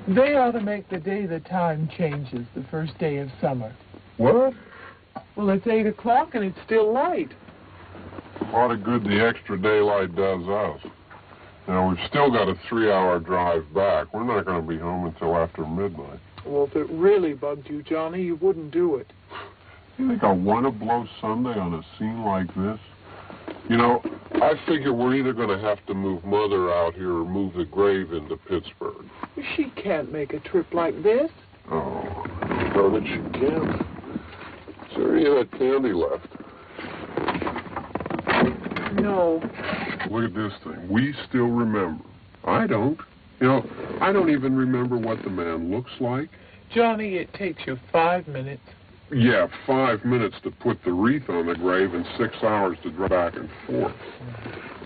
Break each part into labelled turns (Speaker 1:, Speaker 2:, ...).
Speaker 1: They ought to make the day the time changes, the first day of summer.
Speaker 2: What?
Speaker 1: Well, it's 8 o'clock and it's still light.
Speaker 2: A lot of good the extra daylight does us. Now, we've still got a 3-hour drive back. We're not going to be home until after midnight.
Speaker 1: Well, if it really bugged you, Johnny, you wouldn't do it.
Speaker 2: You think I want to blow Sunday on a scene like this? You know, I figure we're either going to have to move Mother out here or move the grave into Pittsburgh.
Speaker 1: She can't make a trip like this.
Speaker 2: Oh, I know that she can't. Is there any of that candy left?
Speaker 1: No.
Speaker 2: Look at this thing. We still remember. I don't. You know, I don't even remember what the man looks like.
Speaker 1: Johnny, it takes you 5 minutes.
Speaker 2: Yeah, 5 minutes to put the wreath on the grave and 6 hours to drive back and forth.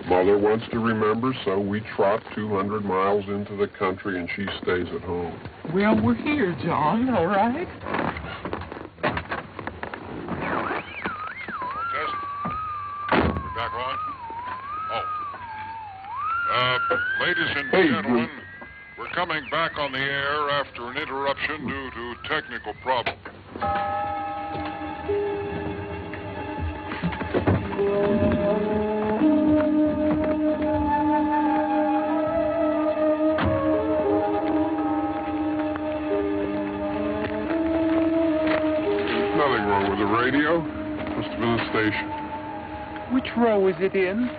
Speaker 2: Mother wants to remember, so we trot 200 miles into the country and she stays at home.
Speaker 1: Well, we're here, John, all right?
Speaker 3: Test. We're back on. Oh. Ladies and gentlemen, we're coming back on the air after an interruption due to technical problems.
Speaker 2: Nothing wrong with the radio. Must have been the station.
Speaker 1: Which row is it in?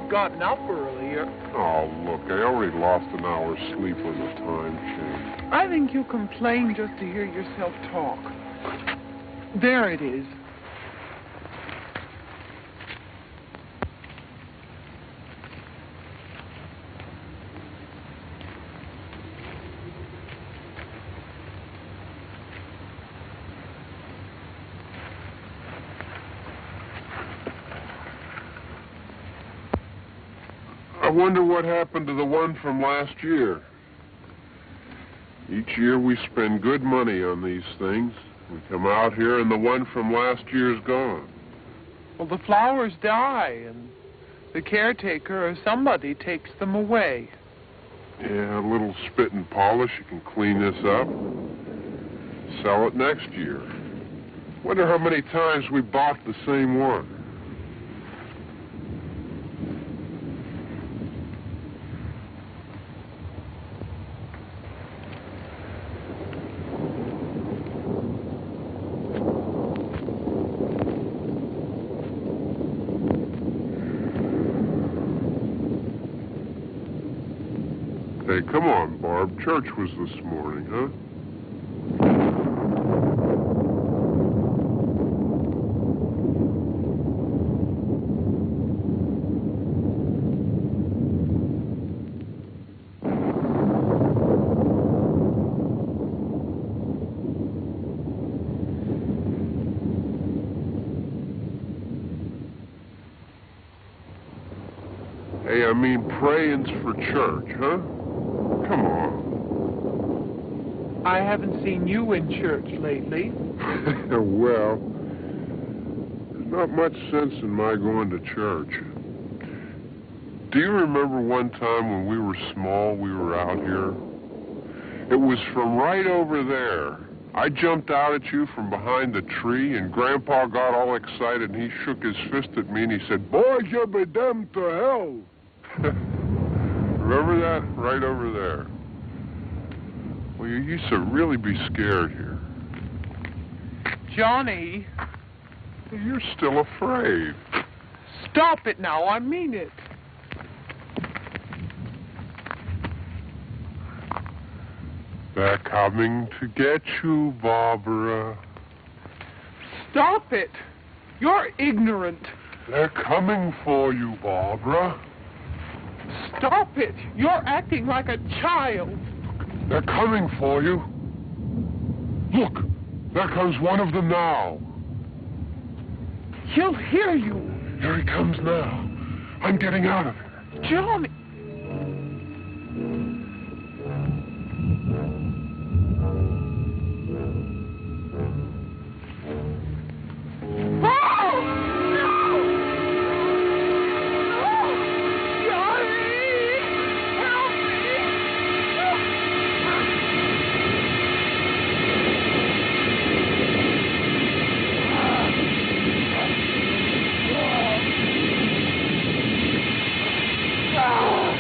Speaker 1: Gotten up earlier.
Speaker 2: Oh, look, I already lost an hour's sleep when the time changed.
Speaker 1: I think you complain just to hear yourself talk. There it is.
Speaker 2: I wonder what happened to the one from last year. Each year we spend good money on these things. We come out here and the one from last year's gone.
Speaker 1: Well, the flowers die and the caretaker or somebody takes them away.
Speaker 2: Yeah, a little spit and polish. You can clean this up. Sell it next year. Wonder how many times we bought the same one. Hey, come on, Barb. Church was this morning, huh? prayings for church, huh? Come on.
Speaker 1: I haven't seen you in church lately.
Speaker 2: Well, there's not much sense in my going to church. Do you remember one time when we were small, we were out here? It was from right over there. I jumped out at you from behind the tree, and Grandpa got all excited, and he shook his fist at me, and he said, "Boys, you'll be damned to hell." Remember that? Right over there. Well, you used to really be scared here.
Speaker 1: Johnny.
Speaker 2: You're still afraid.
Speaker 1: Stop it now, I mean it.
Speaker 2: They're coming to get you, Barbara.
Speaker 1: Stop it. You're ignorant.
Speaker 2: They're coming for you, Barbara.
Speaker 1: Stop it. You're acting like a child.
Speaker 2: They're coming for you. Look, there comes one of them now.
Speaker 1: He'll hear you.
Speaker 2: Here he comes now. I'm getting out of here.
Speaker 1: Johnny. Oh!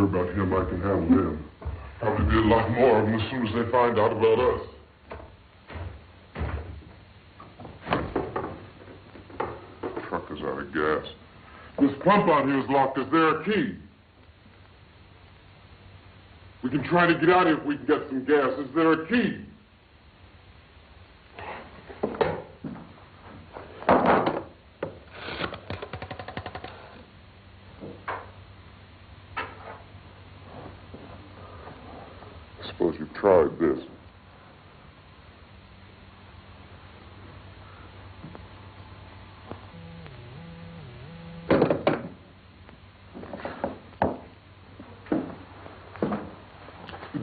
Speaker 2: about him. I can handle him. Probably be a lot more of them as soon as they find out about us. Truck is out of gas. This pump out here is locked. Is there a key? We can try to get out of here if we can get some gas. Is there a key? I suppose you've tried this.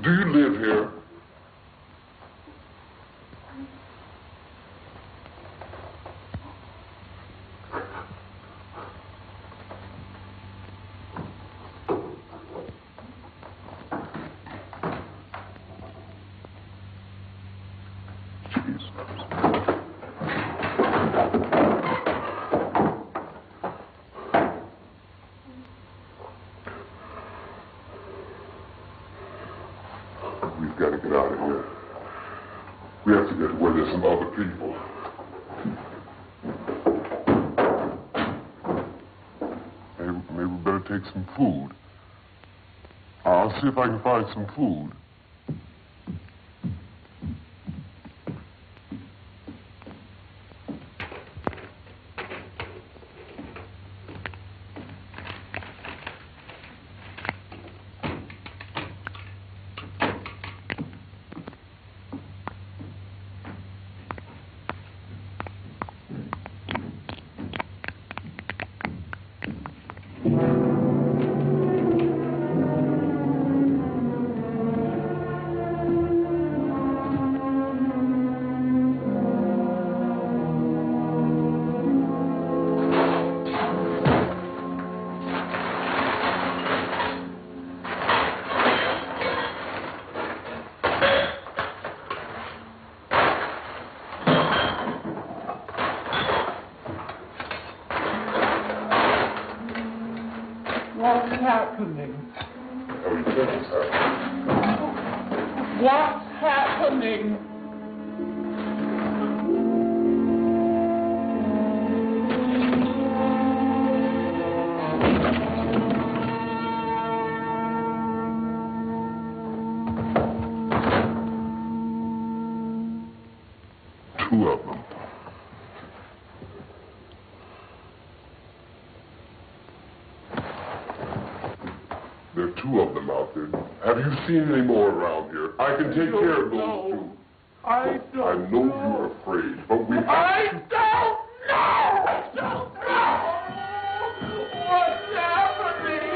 Speaker 2: Do you live here? We've got to get out of here. We have to get to where there's some other people. Maybe we better take some food. I'll see if I can find some food.
Speaker 1: What's happening?
Speaker 2: How do you think it's happening?
Speaker 1: What's happening?
Speaker 2: Two of them. There are two of them out there. Have you seen any more around here? I can take care of those two.
Speaker 1: I don't
Speaker 2: I know you're afraid, but we have
Speaker 1: I
Speaker 2: to...
Speaker 1: don't know! I don't know! What's happening?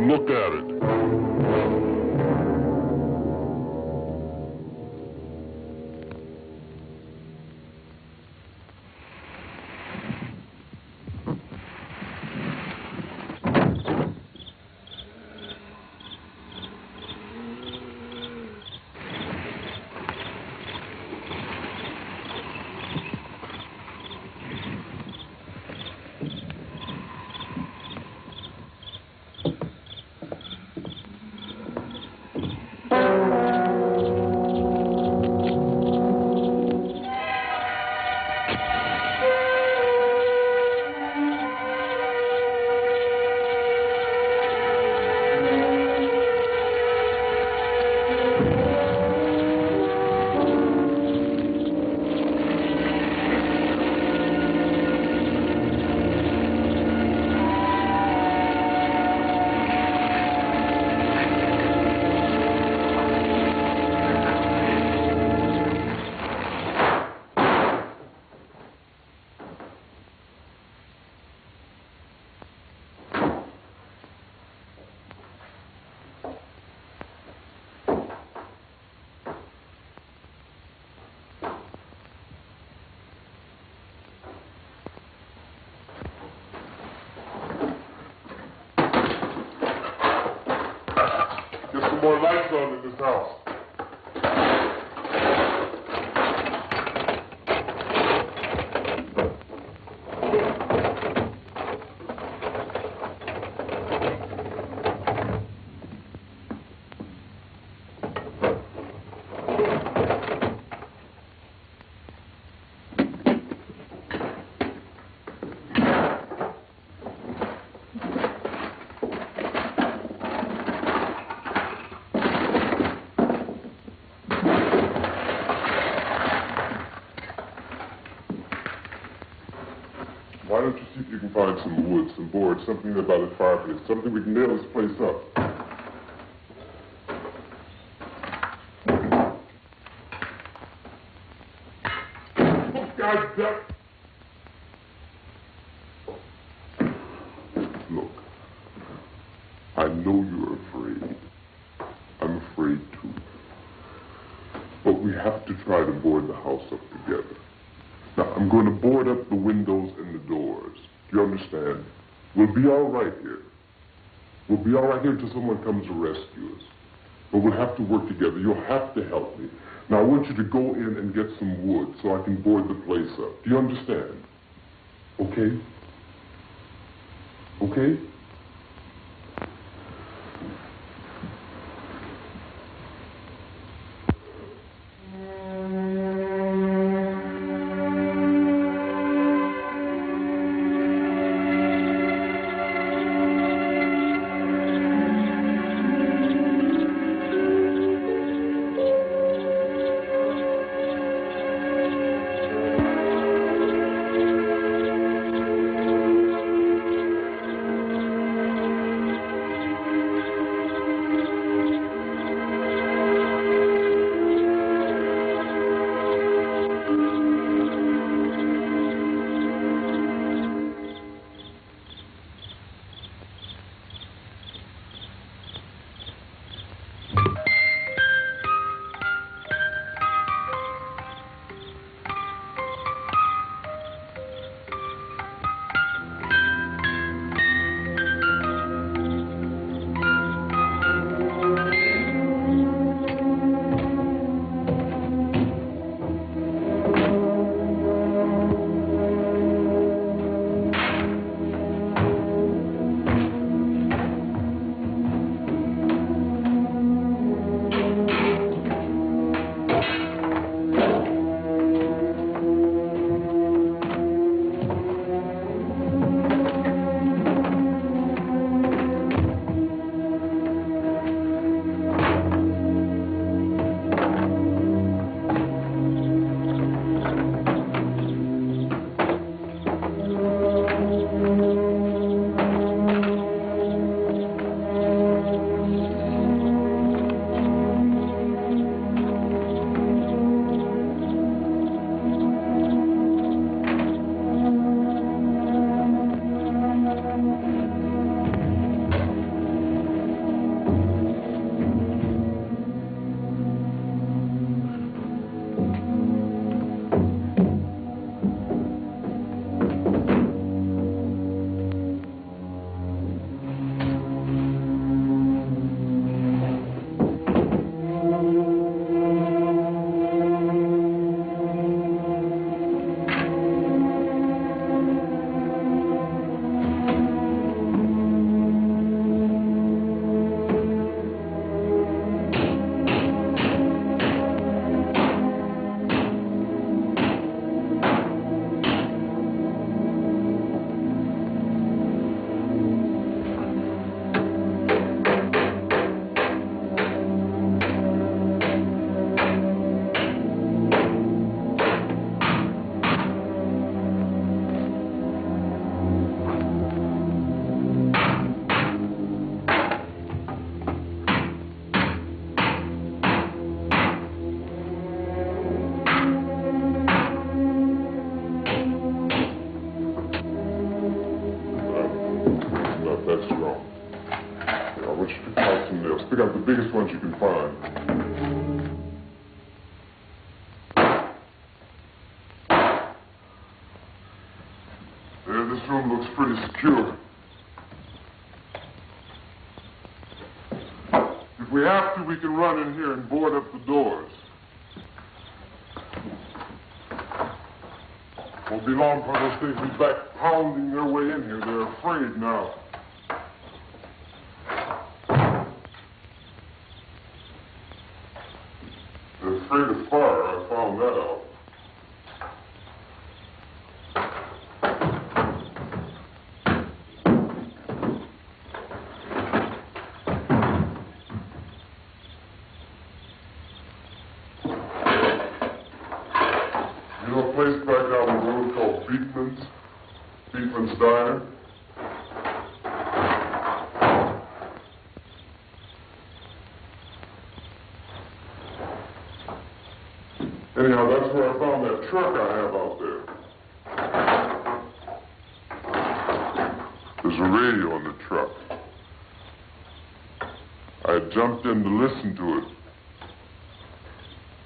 Speaker 2: look at it. Get some more lights on in this house. Why don't you see if you can find some wood, some boards, something about a fireplace, something we can nail this place up. Oh, God damn. Look, I know you're afraid. I'm afraid too. But we have to try to board the house up together. Now, I'm going to board up the windows and the doors. Do you understand? We'll be all right here. We'll be all right here until someone comes to rescue us. But we'll have to work together. You'll have to help me. Now, I want you to go in and get some wood so I can board the place up. Do you understand? Okay? Okay? This room looks pretty secure. If we have to, we can run in here and board up the doors. Won't be long for those things be back pounding their way in here. They're afraid now. They're afraid of fire. I found that out. You know a place back down the road called Beekman's Diner? Anyhow, that's where I found that truck I have out there. There's a radio on the truck. I had jumped in to listen to it.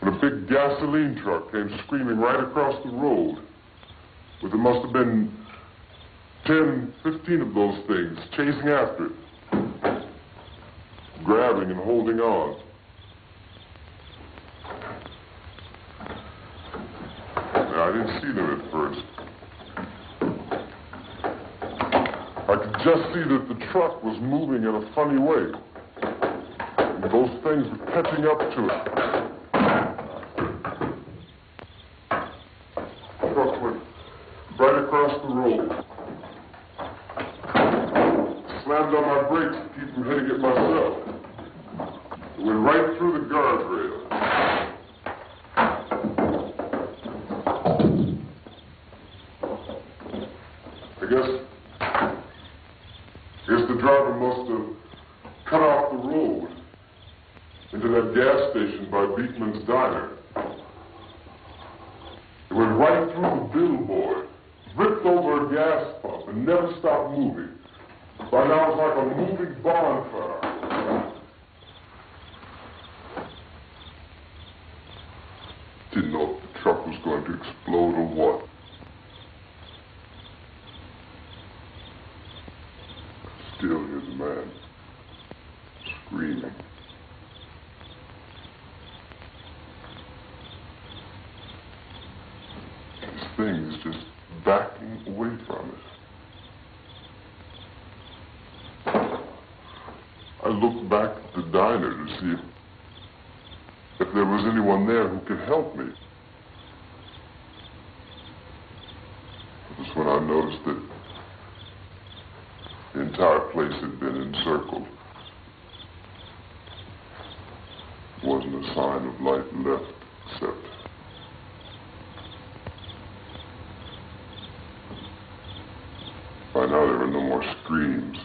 Speaker 2: And a big gasoline truck came screaming right across the road. But there must have been 10, 15 of those things chasing after it, grabbing and holding on. I didn't see them at first. I could just see that the truck was moving in a funny way. And those things were catching up to it. The truck went right across the road. Slammed on my brakes to keep from hitting it myself. It went right through the guardrail. I guess the driver must have cut off the road into that gas station by Beekman's Diner. It went right through the billboard, ripped over a gas pump, and never stopped moving. By now it's like a moving bonfire. Didn't know if the truck was going to explode or what. Still hear the man screaming. This thing is just backing away from it. I looked back at the diner to see if there was anyone there who could help me. It was when I noticed that the entire place had been encircled. There wasn't a sign of light left, except by now there were no more screams.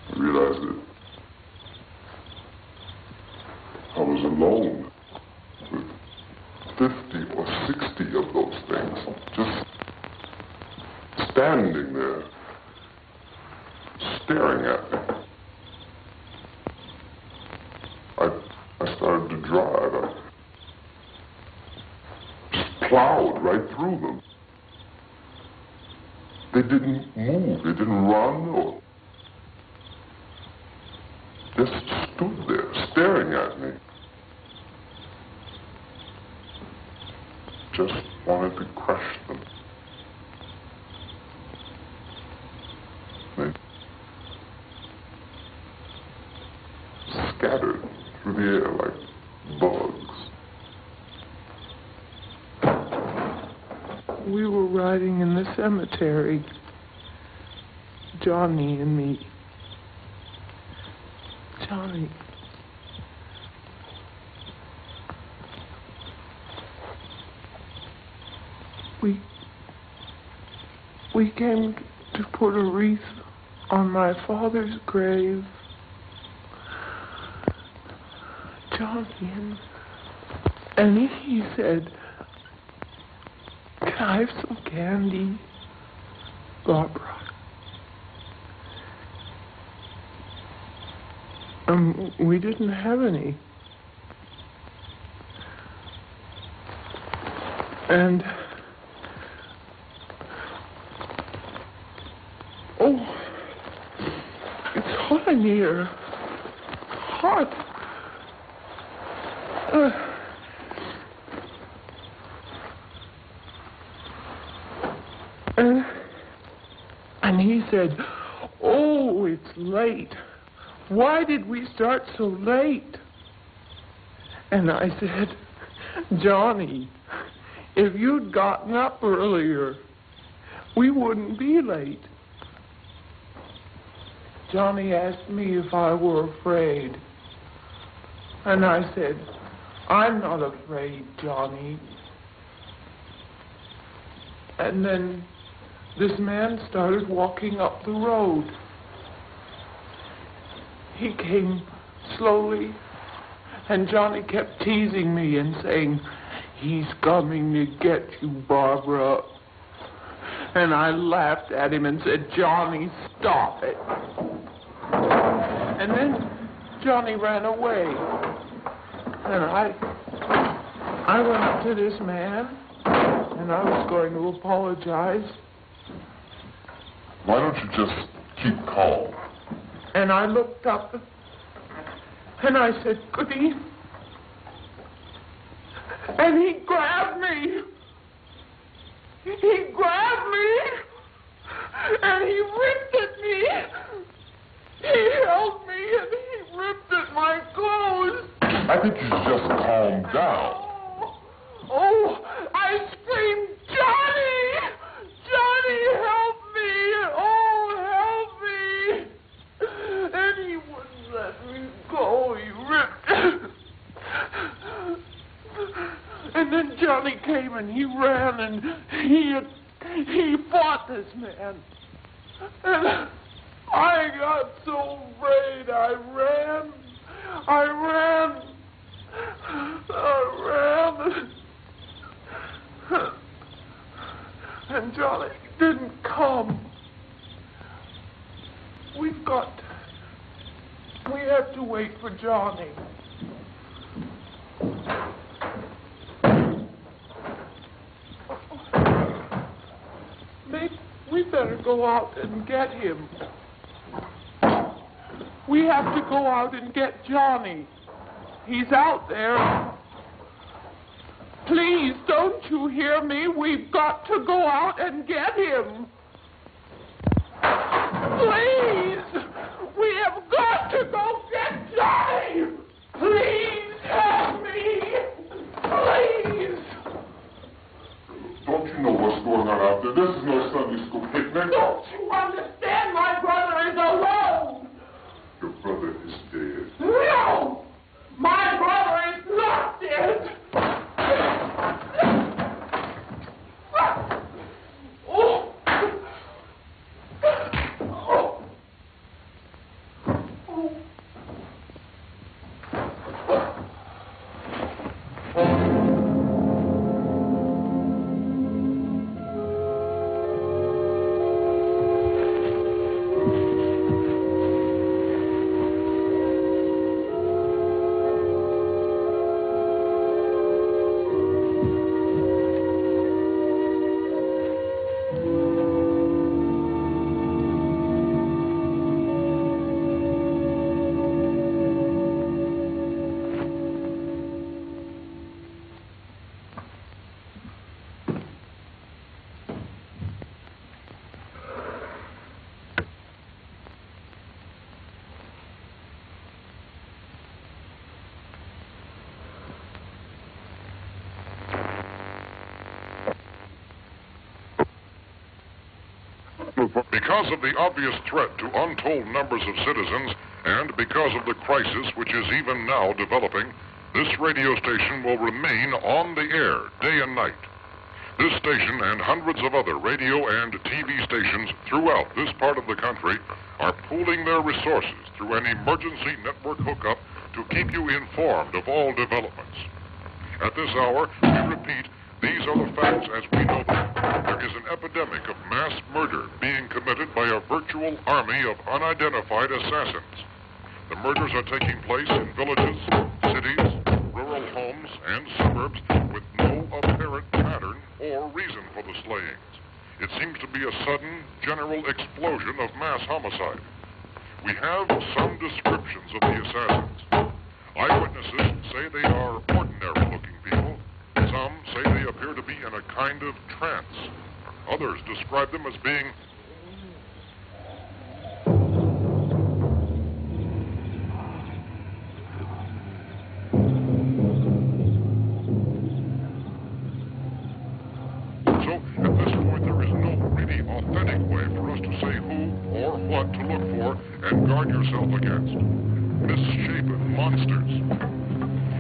Speaker 2: I realized that I was alone with 50 or 60 of those things, just standing there, staring at me. I started to drive. I just plowed right through them. They didn't move. They didn't run or just stood there, staring at me. Just wanted to crush them. They scattered through the air like bugs.
Speaker 1: We were riding in the cemetery, Johnny and me. Johnny. We came to put a wreath on my father's grave. Johnny, and he said, "Can I have some candy, Barbara?" We didn't have any. And near. Hot. And he said, "Oh, it's late. Why did we start so late?" And I said, "Johnny, if you'd gotten up earlier, we wouldn't be late." Johnny asked me if I were afraid. And I said, "I'm not afraid, Johnny." And then this man started walking up the road. He came slowly, and Johnny kept teasing me and saying, "He's coming to get you, Barbara." And I laughed at him and said, "Johnny, stop it." And then Johnny ran away. And I went up to this man, and I was going to apologize.
Speaker 2: Why don't you just keep calm?
Speaker 1: And I looked up, and I said, "Goody." And he grabbed me. He grabbed me, and he ripped at me. He held me, and he ripped at my clothes.
Speaker 2: I think you should just calm down.
Speaker 1: Oh, I screamed, "Johnny! Johnny, help me! Oh, help me!" And he wouldn't let me go. He ripped. And then Johnny came and he ran and he fought this man. And I got so afraid. I ran. And Johnny didn't come. We have to wait for Johnny. Maybe we better go out and get him. We have to go out and get Johnny. He's out there. Please, don't you hear me? We've got to go out and get him. Please! We have got to go get Johnny! Please help me! Please!
Speaker 2: Don't you know what's going on out there? This is no Sunday school picnic.
Speaker 1: Don't you understand? My brother is alone!
Speaker 2: Your brother is dead.
Speaker 1: No! My brother is not dead!
Speaker 3: Because of the obvious threat to untold numbers of citizens, and because of the crisis which is even now developing, this radio station will remain on the air day and night. This station and hundreds of other radio and TV stations throughout this part of the country are pooling their resources through an emergency network hookup to keep you informed of all developments. At this hour, we repeat, these are the facts as we know them. There is an epidemic of mass murder being committed by a virtual army of unidentified assassins. The murders are taking place in villages, cities, rural homes, and suburbs with no apparent pattern or reason for the slayings. It seems to be a sudden, general explosion of mass homicide. We have some descriptions of the assassins. Eyewitnesses say they are ordinary-looking people. Some say they appear to be in a kind of trance. Others describe them as being authentic way for us to say who or what to look for and guard yourself against. Misshapen monsters.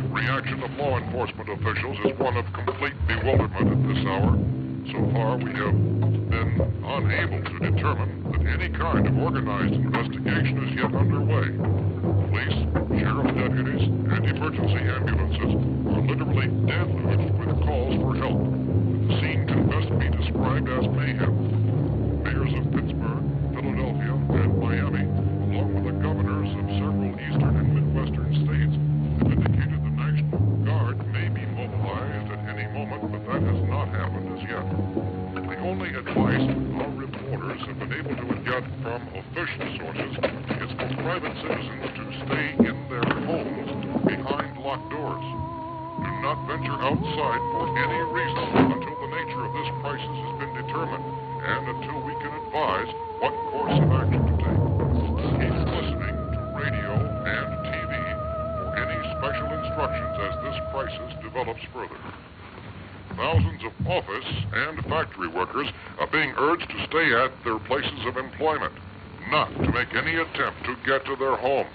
Speaker 3: Reaction of law enforcement officials is one of complete bewilderment at this hour. So far, we have been unable to determine that any kind of organized investigation is yet underway. Police, sheriff's deputies, and emergency ambulances are literally deluged with calls for help. The scene can best be described as mayhem. Mayors of Pittsburgh, Philadelphia, and Miami, along with the governors of several eastern and midwestern states, have indicated the National Guard may be mobilized at any moment, but that has not happened as yet. The only advice our reporters have been able to get from official sources is for private citizens to stay in their homes behind locked doors. Do not venture outside for any reason until the nature of this crisis has been determined, and until we can advise what course of action to take. Keep listening to radio and TV for any special instructions as this crisis develops further. Thousands of office and factory workers are being urged to stay at their places of employment, not to make any attempt to get to their homes.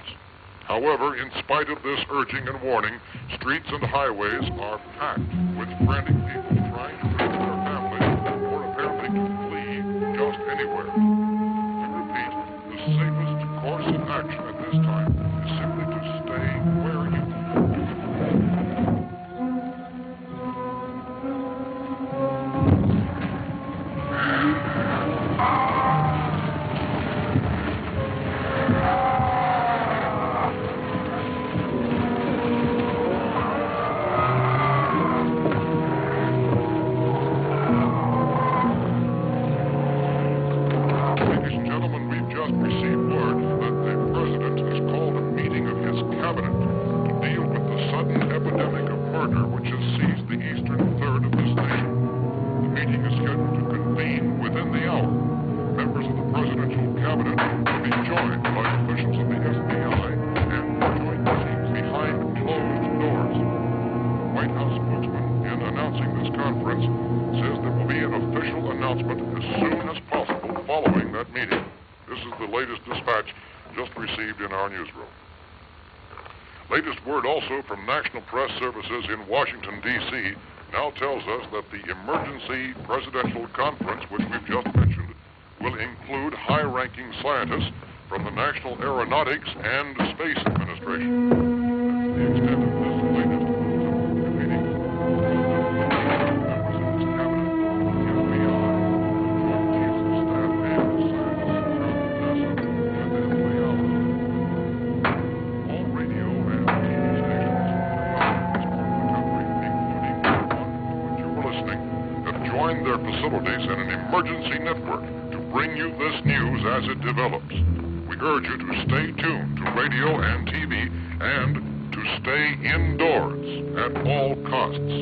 Speaker 3: However, in spite of this urging and warning, streets and highways are packed with frantic people trying to reach their families or apparently to flee just anywhere. To repeat, the safest course of action at this time is simply to stay where you from National Press Services in Washington, D.C. now tells us that the emergency presidential conference, which we've just mentioned, will include high-ranking scientists from the National Aeronautics and Space Administration. That's the extent of this latest meeting. Members of this cabinet, the FBI, Joint Chiefs of Staff, and the scientists from NASA and the FAO. All radio and TV join their facilities in an emergency network to bring you this news as it develops. We urge you to stay tuned to radio and TV and to stay indoors at all costs.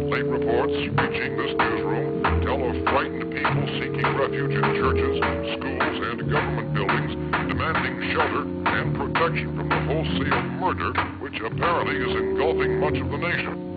Speaker 3: Late reports reaching this newsroom tell of frightened people seeking refuge in churches, schools, and government buildings, demanding shelter and protection from the wholesale murder which apparently is engulfing much of the nation.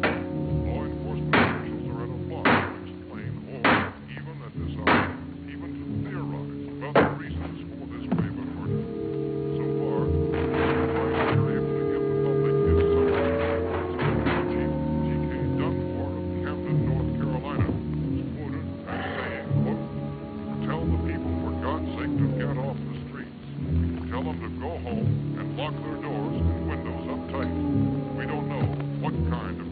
Speaker 3: Lock their doors and windows up tight. We don't know what kind of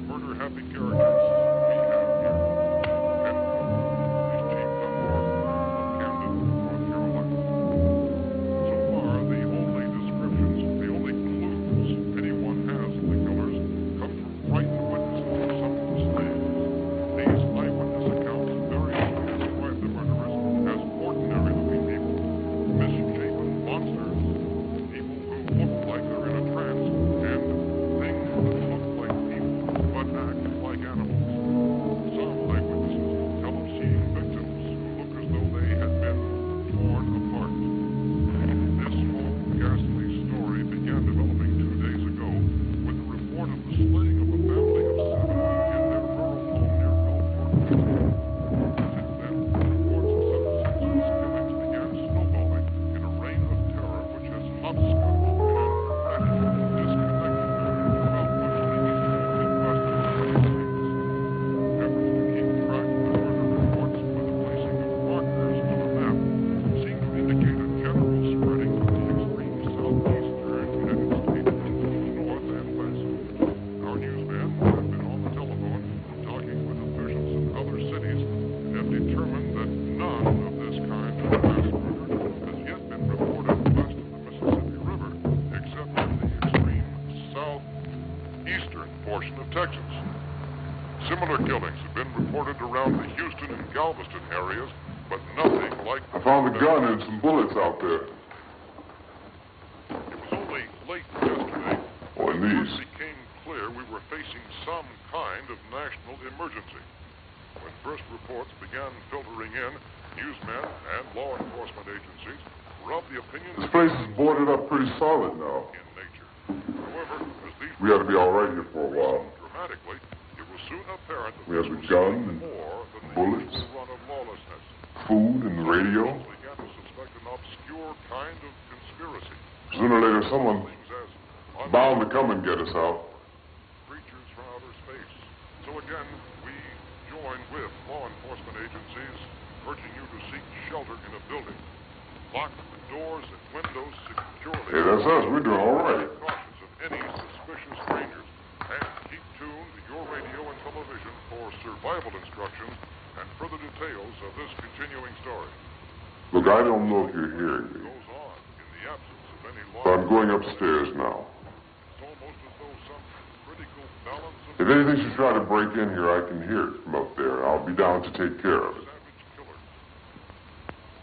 Speaker 3: Similar killings have been reported around the Houston and Galveston areas, but nothing like...
Speaker 2: I found a gun and some bullets out there.
Speaker 3: It was only late yesterday
Speaker 2: Or
Speaker 3: when it
Speaker 2: these.
Speaker 3: became clear we were facing some kind of national emergency. When first reports began filtering in, newsmen and law enforcement agencies were of the opinion
Speaker 2: This place is boarded up pretty solid now.
Speaker 3: in nature. However, as these
Speaker 2: We ought to be all right here for a while.
Speaker 3: dramatically, it was soon apparent that
Speaker 2: We have
Speaker 3: this
Speaker 2: a
Speaker 3: was
Speaker 2: gun
Speaker 3: something
Speaker 2: and
Speaker 3: more than the
Speaker 2: bullets.
Speaker 3: usual run of lawlessness.
Speaker 2: Food and the radio.
Speaker 3: Some began to suspect an obscure kind of conspiracy.
Speaker 2: Sooner or later, someone
Speaker 3: Things as
Speaker 2: bound to come and get us out.
Speaker 3: creatures from outer space. So again, we join with law enforcement agencies, urging you to seek shelter in a building. Lock the doors and windows securely.
Speaker 2: Hey, that's us. We're doing all right.
Speaker 3: Cautious of any suspicious strangers. And keep tuned to your radio and television for survival instructions and further details of this continuing story.
Speaker 2: Look, I don't know if you're hearing me,
Speaker 3: Goes on in the absence of any law.
Speaker 2: but I'm going upstairs now.
Speaker 3: It's almost as though some critical balance of
Speaker 2: If anything should try to break in here, I can hear it from up there. I'll be down to take care of it.
Speaker 3: savage killers.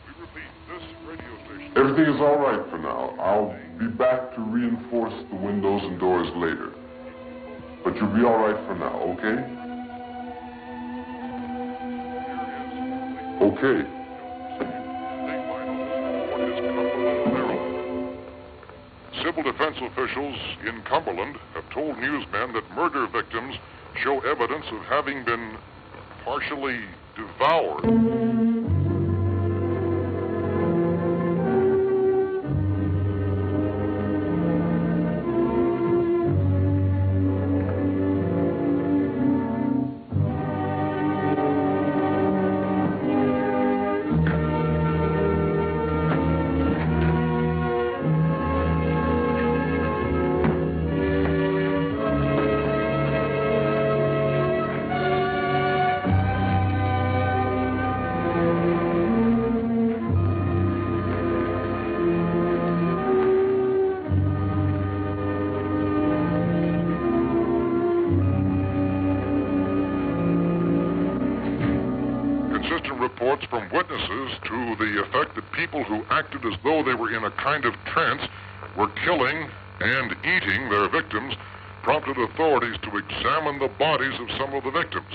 Speaker 3: We repeat, this radio station.
Speaker 2: Everything is all right for now. I'll be back to reinforce the windows and doors later. But you'll be all right for now, okay? Okay.
Speaker 3: Civil defense officials in Cumberland have told newsmen that murder victims show evidence of having been partially devoured. Consistent reports from witnesses to the effect that people who acted as though they were in a kind of trance were killing and eating their victims prompted authorities to examine the bodies of some of the victims.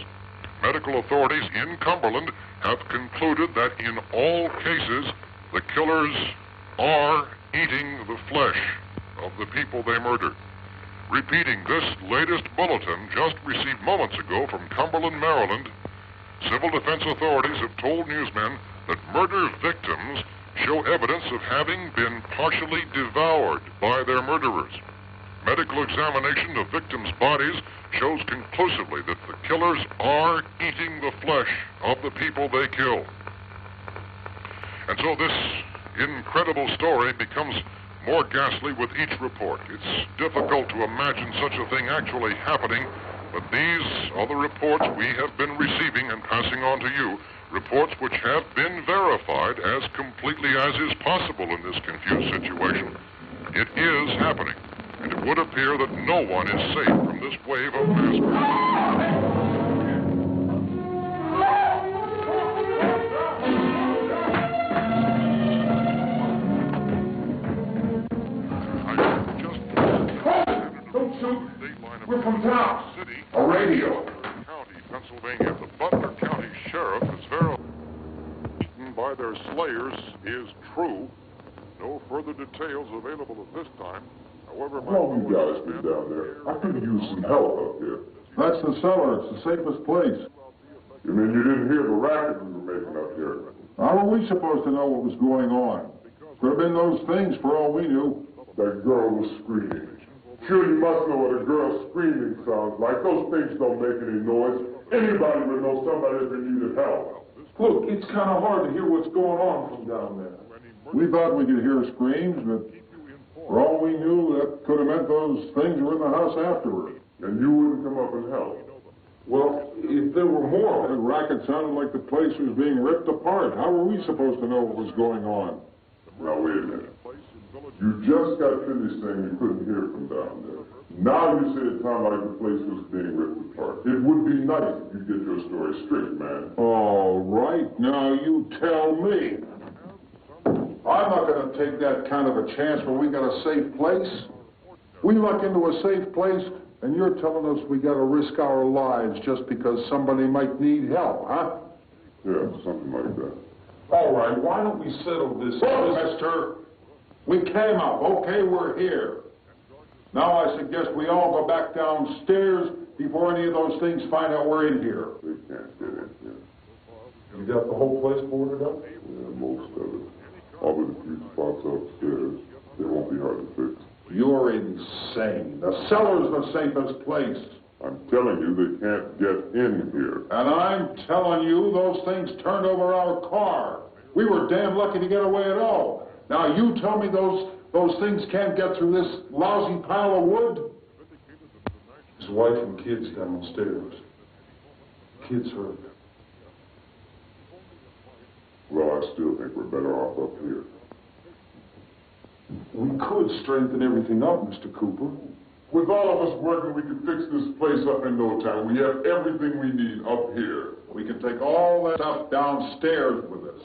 Speaker 3: Medical authorities in Cumberland have concluded that in all cases, the killers are eating the flesh of the people they murdered. Repeating this latest bulletin just received moments ago from Cumberland, Maryland, civil defense authorities have told newsmen that murder victims show evidence of having been partially devoured by their murderers. Medical examination of victims' bodies shows conclusively that the killers are eating the flesh of the people they kill. And so this incredible story becomes more ghastly with each report. It's difficult to imagine such a thing actually happening, but these are the reports we have been receiving and passing on to you, reports which have been verified as completely as is possible in this confused situation. It is happening, and it would appear that no one is safe from this wave of mass murder.
Speaker 2: Don't shoot. We're from town. A radio.
Speaker 3: County, Pennsylvania. The Butler County Sheriff has verified eaten by their slayers is true. No further details available at this time. However,
Speaker 2: How long you guys been down there? I could use some help up here.
Speaker 4: That's the cellar. It's the safest place.
Speaker 2: You mean you didn't hear the racket we were making up here?
Speaker 4: How are we supposed to know what was going on? Could have been those things for all we knew.
Speaker 2: That girl was screaming. Sure, you must know what a girl screaming sounds like. Those things don't make any noise. Anybody would know somebody ever needed help.
Speaker 4: Look, it's kind of hard to hear what's going on from down there. We thought we could hear screams, but for all we knew, that could have meant those things were in the house afterward.
Speaker 2: And you wouldn't come up and help.
Speaker 4: Well, if there were more, the racket sounded like the place was being ripped apart. How were we supposed to know what was going on?
Speaker 2: Now, wait a minute. You just got finished saying you couldn't hear from down there.
Speaker 4: Now you say it sounds like the place was being ripped apart. It would be nice if you get your story straight, man.
Speaker 5: All right, now you tell me. I'm not going to take that kind of a chance when we got a safe place. We luck into a safe place, and you're telling us we got to risk our lives just because somebody might need help, huh?
Speaker 4: Yeah, something like that.
Speaker 5: All right, why don't we settle this? Look, mister, we came up. Okay, we're here. Now I suggest we all go back downstairs before any of those things find out we're in here.
Speaker 4: They can't get in here.
Speaker 5: You got the whole place boarded up?
Speaker 4: Yeah, most of it. All but a few spots upstairs. They won't be hard to fix.
Speaker 5: You're insane. The cellar's the safest place.
Speaker 4: I'm telling you, they can't get in here.
Speaker 5: And I'm telling you, those things turned over our car. We were damn lucky to get away at all. Now you tell me those things can't get through this lousy pile of wood? His wife and kids downstairs. Kids hurt.
Speaker 4: Well, I still think we're better off up here.
Speaker 5: We could strengthen everything up, Mr. Cooper.
Speaker 4: With all of us working, we can fix this place up in no time. We have everything we need up here.
Speaker 5: We can take all that stuff downstairs with us.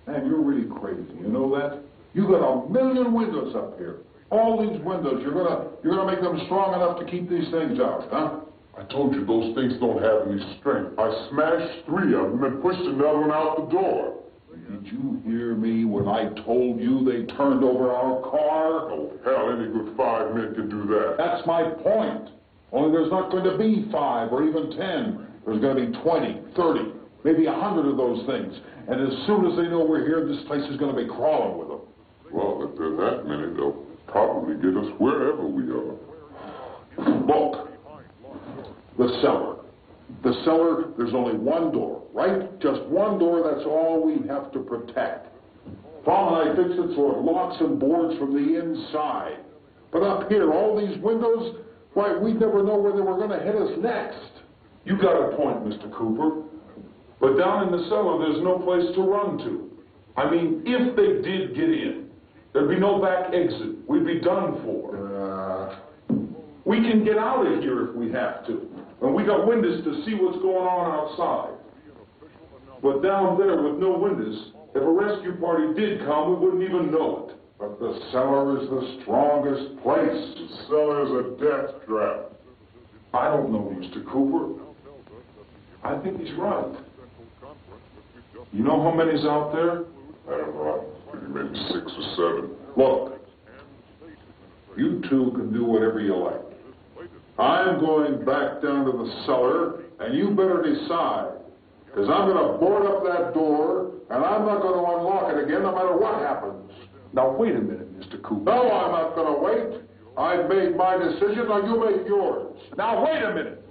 Speaker 5: Man, you're really crazy. You know that? You got 1 million windows up here. All these windows, you're gonna make them strong enough to keep these things out, huh?
Speaker 4: I told you those things don't have any strength. I smashed 3 of them and pushed another one out the door.
Speaker 5: Did you hear me when I told you they turned over our car?
Speaker 4: Oh, hell, any good 5 men can do that.
Speaker 5: That's my point. Only there's not going to be 5 or even 10. There's going to be 20, 30, maybe 100 of those things. And as soon as they know we're here, this place is going to be crawling with them.
Speaker 4: Well, if there's that many, they'll probably get us wherever we are.
Speaker 5: Look, the cellar. The cellar, there's only one door, right? Just one door, that's all we have to protect. Paul and I fixed it so it locks and boards from the inside. But up here, all these windows, why, we'd never know where they were going to hit us next. You got a point, Mr. Cooper. But down in the cellar, there's no place to run to. I mean, if they did get in, there'd be no back exit. We'd be done for. We can get out of here if we have to. And we got windows to see what's going on outside. But down there with no windows, if a rescue party did come, we wouldn't even know it. But the cellar is the strongest place.
Speaker 4: The cellar's a death trap.
Speaker 5: I don't know, Mr. Cooper. I think he's right. You know how many's out there?
Speaker 4: I don't know. Maybe 6 or 7.
Speaker 5: Look, you two can do whatever you like. I'm going back down to the cellar, and you better decide. Because I'm going to board up that door, and I'm not going to unlock it again no matter what happens. Now, wait a minute, Mr. Cooper. No, I'm not going to wait. I've made my decision, now you make yours. Now, wait a minute.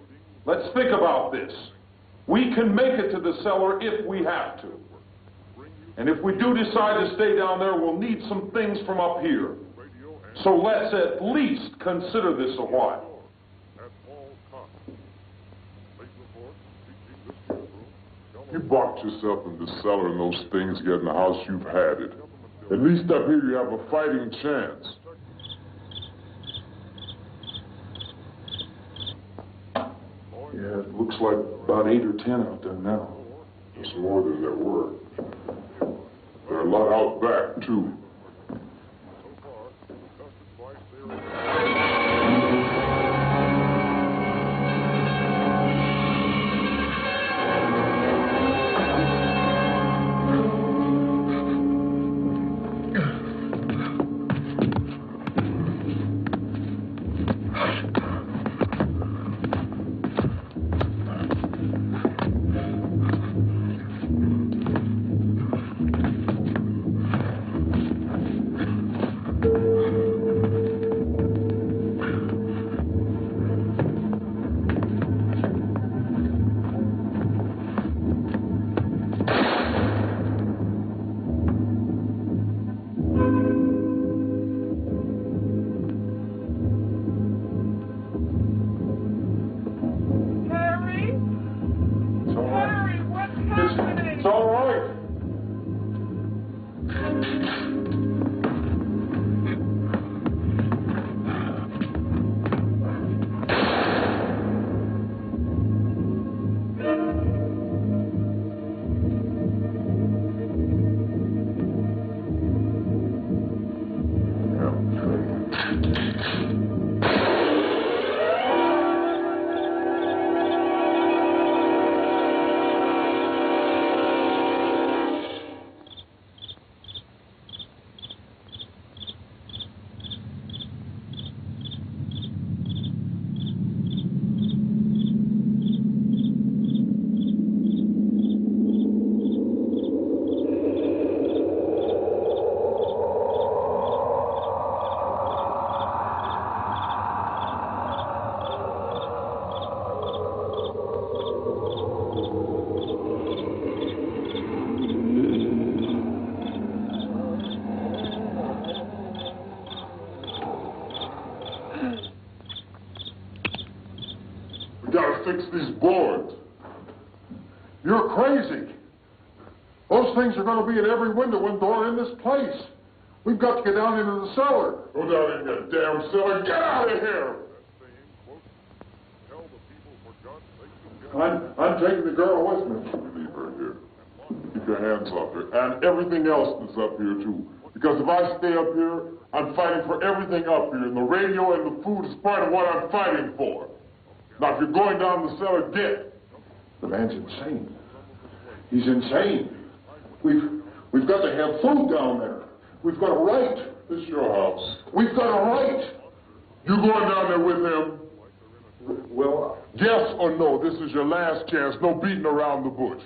Speaker 5: Let's think about this. We can make it to the cellar if we have to. And if we do decide to stay down there, we'll need some things from up here. So let's at least consider this a while.
Speaker 4: You boxed yourself in the cellar and those things get in the house, you've had it. At least up here you have a fighting chance.
Speaker 5: Yeah, it looks like about 8 or 10 out there now.
Speaker 4: There's more than there were. There are a lot out back, too. fix these boards. You're crazy. Those things are going to be at every window and door in this place. We've got to get down into the cellar. Go down in the damn cellar. Get out of here. I'm taking the girl with me. Leave her here. Keep your hands off her. And everything else that's up here, too. Because if I stay up here, I'm fighting for everything up here. And the radio and the food is part of what I'm fighting for. Now, if you're going down the cellar, get. The man's insane. He's insane. We've got to have food down there. We've got a right. This is your house. We've got a right. You going down there with him? Well, yes or no? This is your last chance. No beating around the bush.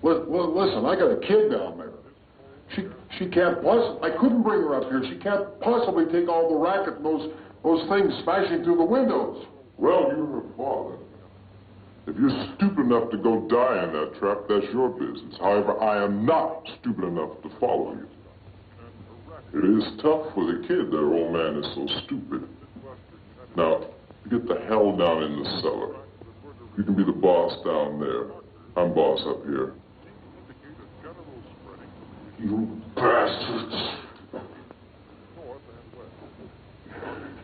Speaker 4: Well, listen, I got a kid down there. She can't possibly. I couldn't bring her up here. She can't possibly take all the racket and those things smashing through the windows. Well, you're her father. If you're stupid enough to go die in that trap, that's your business. However, I am not stupid enough to follow you. It is tough for the kid. Their old man is so stupid. Now, get the hell down in the cellar. You can be the boss down there. I'm boss up here. You bastards.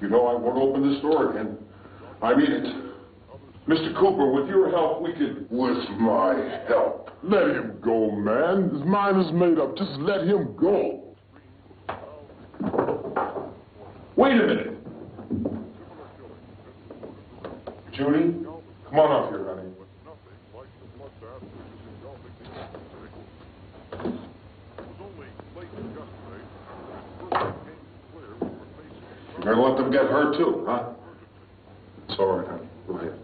Speaker 4: You know, I won't open this door again. I mean it. Mr. Cooper, with your help, we could... With my help? Let him go, man. His mind is made up. Just let him go. Wait a minute. Judy, come on up here, honey. You're gonna let them get hurt too, huh? It's all right, honey. Go ahead.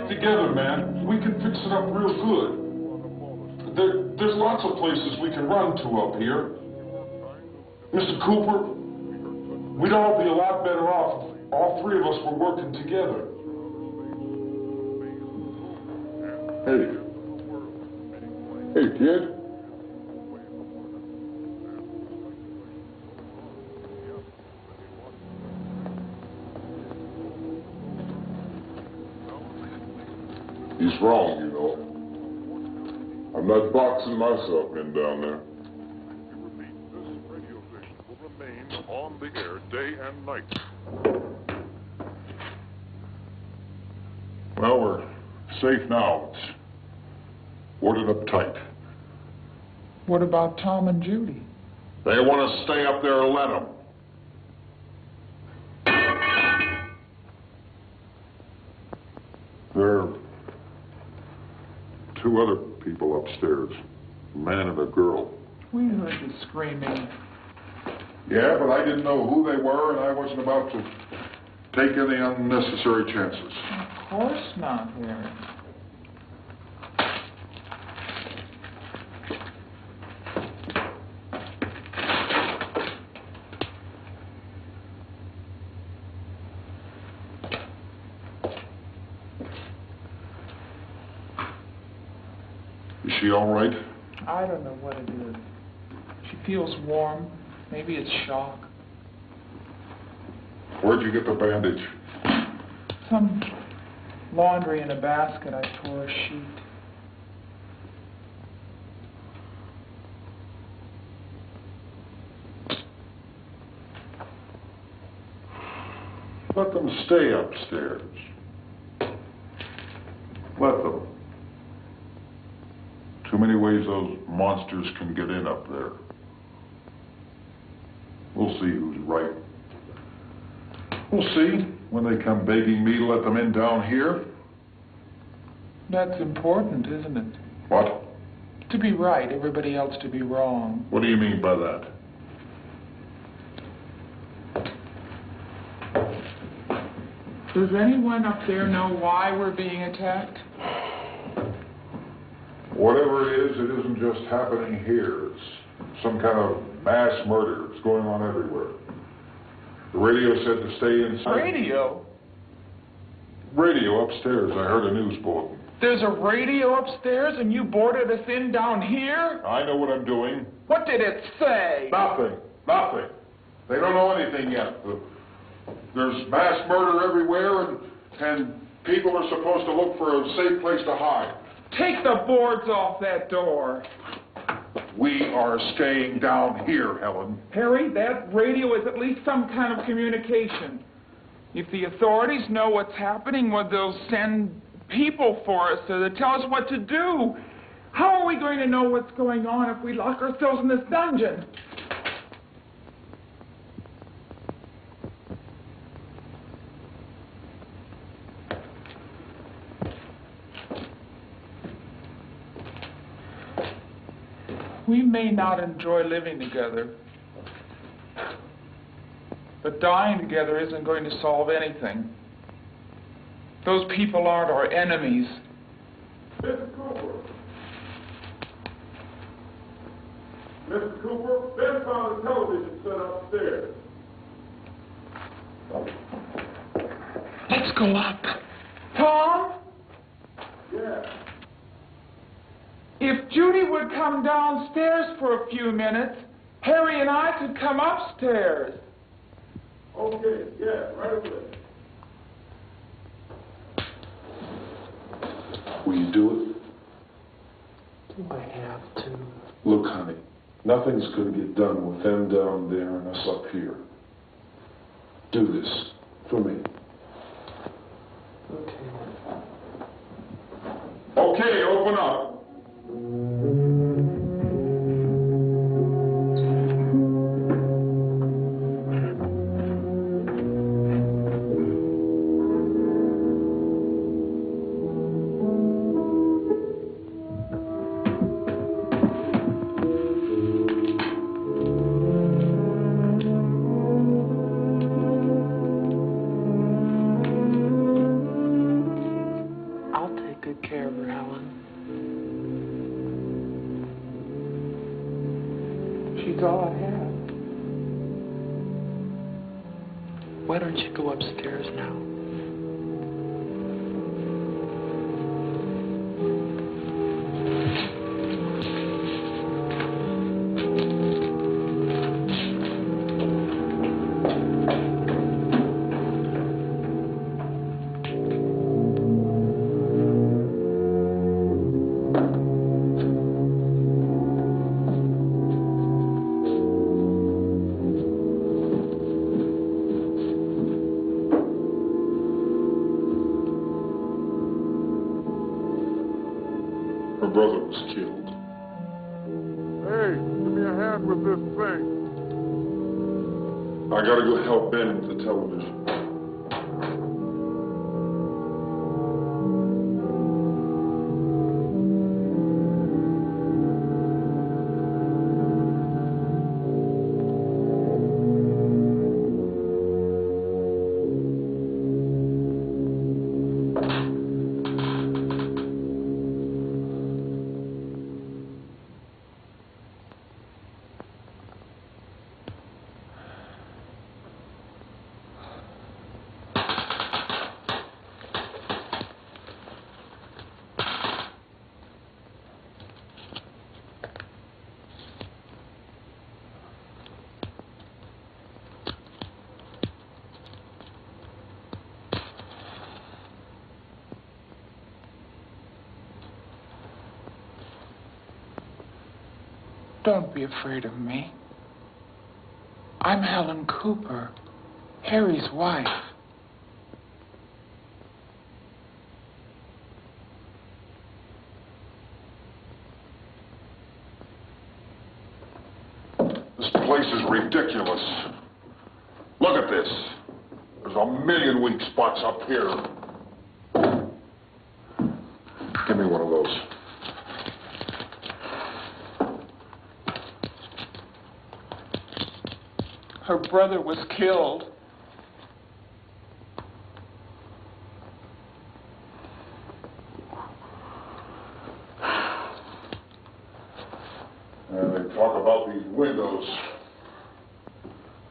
Speaker 4: Together, man. We can fix it up real good. There's lots of places we can run to up here. Mr. Cooper, we'd all be a lot better off if all three of us were working together. Hey, kid. He's wrong, you know. I'm not boxing myself in down there.
Speaker 3: This radio station will remain on the air day and night.
Speaker 4: Well, we're safe now. It's boarded up tight.
Speaker 1: What about Tom and Judy?
Speaker 4: They want to stay up there, let them. There are two other people upstairs, a man and a girl.
Speaker 1: We heard the screaming.
Speaker 4: Yeah, but I didn't know who they were, and I wasn't about to take any unnecessary chances.
Speaker 1: Of course not, Harry.
Speaker 4: Is she all right?
Speaker 1: I don't know what it is. She feels warm. Maybe it's shock.
Speaker 4: Where'd you get the bandage?
Speaker 1: Some laundry in a basket. I tore a sheet.
Speaker 4: Let them stay upstairs. Let them. Too many ways those monsters can get in up there. We'll see who's right. We'll see when they come begging me to let them in down here.
Speaker 1: That's important, isn't it?
Speaker 4: What?
Speaker 1: To be right, everybody else to be wrong.
Speaker 4: What do you mean by that?
Speaker 1: Does anyone up there know why we're being attacked?
Speaker 4: Whatever it is, it isn't just happening here. It's some kind of mass murder. It's going on everywhere. The radio said to stay inside.
Speaker 1: Radio?
Speaker 4: Radio upstairs. I heard a news bulletin.
Speaker 1: There's a radio upstairs and you boarded us in down here?
Speaker 5: I know what I'm doing.
Speaker 1: What did it say?
Speaker 5: Nothing. Nothing. They don't know anything yet. There's mass murder everywhere, and people are supposed to look for a safe place to hide.
Speaker 1: Take the boards off that door.
Speaker 5: We are staying down here, Helen.
Speaker 1: Harry, that radio is at least some kind of communication. If the authorities know what's happening, well, they'll send people for us to tell us what to do. How are we going to know what's going on if we lock ourselves in this dungeon? We may not enjoy living together, but dying together isn't going to solve anything. Those people aren't our enemies.
Speaker 4: Mr. Cooper. Mr. Cooper, Ben found a television set upstairs.
Speaker 1: Let's go up. Tom?
Speaker 4: Yeah.
Speaker 1: If Judy would come downstairs for a few minutes, Harry and I could come upstairs.
Speaker 4: Okay, yeah, right away.
Speaker 5: Will you do it?
Speaker 1: Do I have to?
Speaker 5: Look, honey, nothing's going to get done with them down there and us up here. Do this for me.
Speaker 1: Okay.
Speaker 5: Okay, open up.
Speaker 1: I'll take good care of her, Helen. She's all I have. Why don't you go upstairs now?
Speaker 5: Her brother was killed.
Speaker 4: Hey, give me a hand with this thing.
Speaker 5: I gotta go help Ben with the television.
Speaker 1: Don't be afraid of me. I'm Helen Cooper, Harry's wife.
Speaker 5: This place is ridiculous. Look at this. There's a million weak spots up here. Give me one of those.
Speaker 1: Her brother was killed.
Speaker 5: And they talk about these windows.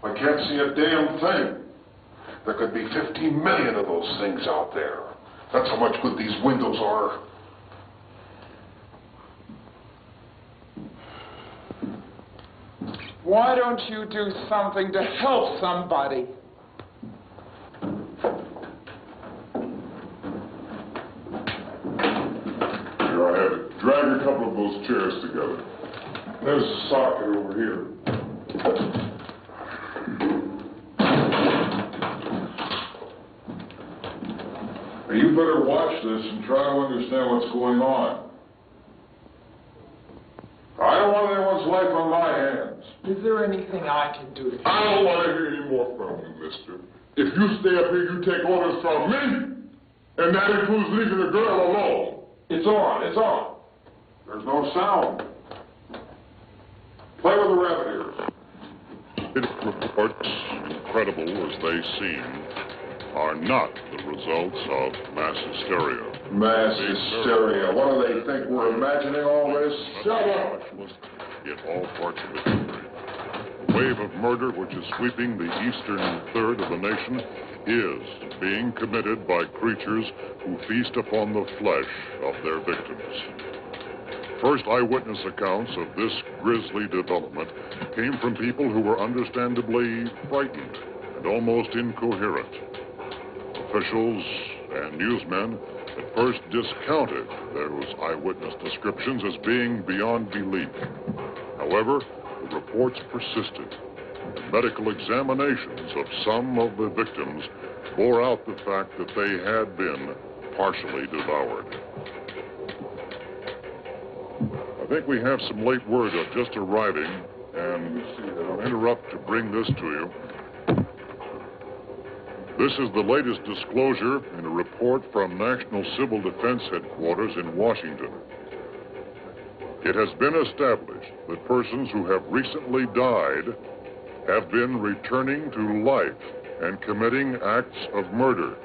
Speaker 5: I can't see a damn thing. There could be 15 million of those things out there. That's how much good these windows are.
Speaker 1: Why don't you do something to help somebody?
Speaker 4: Here, I have it. Drag a couple of those chairs together. There's a socket over here. Now, you better watch this and try to understand what's going on. I don't want anyone's life on my hands.
Speaker 1: Is there anything I can do to help?
Speaker 4: I don't want to hear any more from you, mister. If you stay up here, you take orders from me, and that includes leaving the girl alone. It's on, it's on. There's no sound. Play with the rabbit ears.
Speaker 3: Reports, incredible as they seem, are not the results of mass hysteria.
Speaker 5: Mass hysteria. What do they think? We're imagining all this?
Speaker 4: Shut up.
Speaker 3: In all parts of the country. The wave of murder which is sweeping the eastern third of the nation is being committed by creatures who feast upon the flesh of their victims. First eyewitness accounts of this grisly development came from people who were understandably frightened and almost incoherent. Officials and newsmen at first discounted those eyewitness descriptions as being beyond belief. However, the reports persisted. And medical examinations of some of the victims bore out the fact that they had been partially devoured. I think we have some late word just arriving, and I'll interrupt to bring this to you. This is the latest disclosure in a report from National Civil Defense Headquarters in Washington. It has been established that persons who have recently died have been returning to life and committing acts of murder.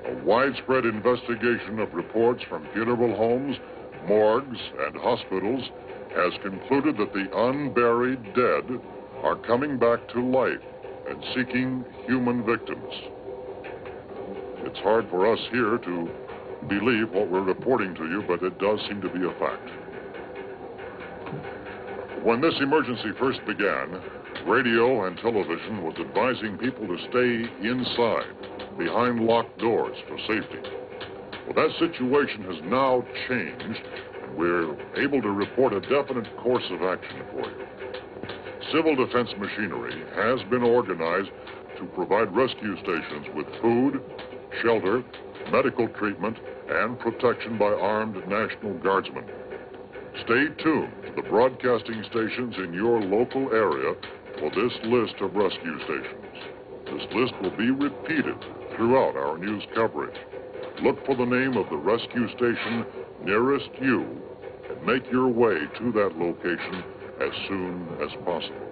Speaker 3: A widespread investigation of reports from funeral homes, morgues, and hospitals has concluded that the unburied dead are coming back to life and seeking human victims. It's hard for us here to believe what we're reporting to you, but it does seem to be a fact. When this emergency first began, radio and television was advising people to stay inside, behind locked doors for safety. Well, that situation has now changed, and we're able to report a definite course of action for you. Civil defense machinery has been organized to provide rescue stations with food, shelter, medical treatment, and protection by armed National Guardsmen. Stay tuned to the broadcasting stations in your local area for this list of rescue stations. This list will be repeated throughout our news coverage. Look for the name of the rescue station nearest you and make your way to that location as soon as possible.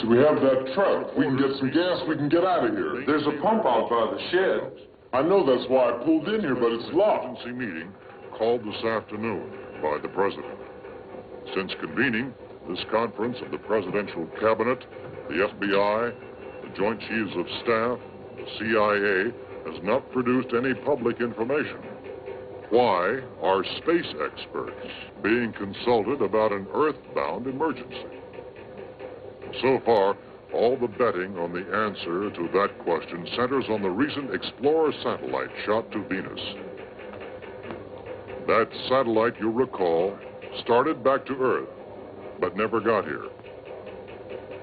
Speaker 4: So we have that truck. We can get some gas, we can get out of here. There's a pump out by the shed. I know that's why I pulled in here, but it's locked.
Speaker 3: Emergency meeting called this afternoon by the President. Since convening this conference of the Presidential Cabinet, the FBI, the Joint Chiefs of Staff, the CIA, has not produced any public information. Why are space experts being consulted about an Earth-bound emergency? So far, all the betting on the answer to that question centers on the recent Explorer satellite shot to Venus. That satellite, you'll recall, started back to Earth, but never got here.